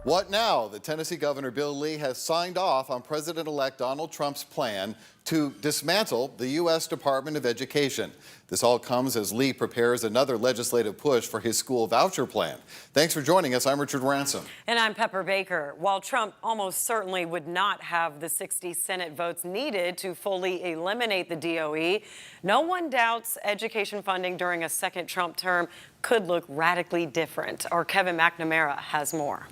What now? The Tennessee Governor Bill Lee has signed off on President-elect Donald Trump's plan to dismantle the U.S. Department of Education. This all comes as Lee prepares another legislative push for his school voucher plan. Thanks for joining us. I'm Richard Ransom. And I'm Pepper Baker. While Trump almost certainly would not have the 60 Senate votes needed to fully eliminate the DOE, no one doubts education funding during a second Trump term could look radically different. Our Kevin McNamara has more.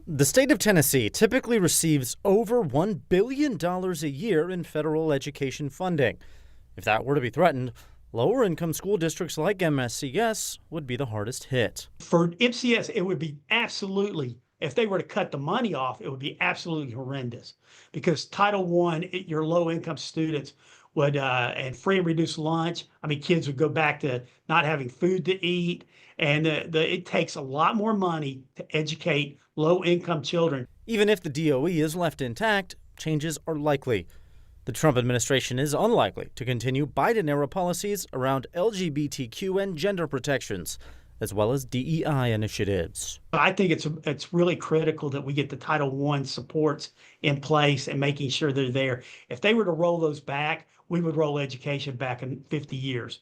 The state of Tennessee typically receives over $1 billion a year in federal education funding. If that were to be threatened, lower-income school districts like MSCS would be the hardest hit. For MCS, it would be absolutely, if they were to cut the money off, it would be absolutely horrendous. Because Title I, your low-income students would, and free and reduced lunch, kids would go back to not having food to eat. And it takes a lot more money to educate low-income children. Even if the DOE is left intact, changes are likely. The Trump administration is unlikely to continue Biden-era policies around LGBTQ and gender protections, as well as DEI initiatives. I think it's really critical that we get the Title I supports in place and making sure they're there. If they were to roll those back, we would roll education back in 50 years.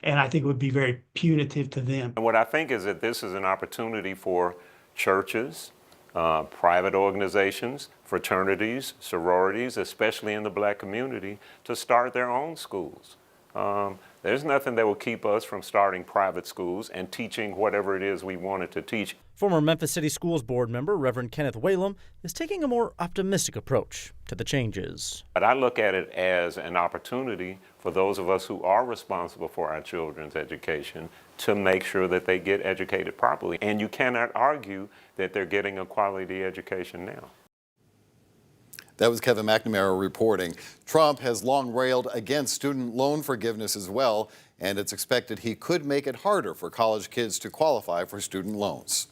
And I think it would be very punitive to them. And what I think is that this is an opportunity for churches, private organizations, fraternities, sororities, especially in the black community, to start their own schools. There's nothing that will keep us from starting private schools and teaching whatever it is we wanted to teach. Former Memphis City Schools Board member Reverend Kenneth Whalum is taking a more optimistic approach to the changes. But I look at it as an opportunity for those of us who are responsible for our children's education to make sure that they get educated properly. And you cannot argue that they're getting a quality education now. That was Kevin McNamara reporting. Trump has long railed against student loan forgiveness as well, and it's expected he could make it harder for college kids to qualify for student loans.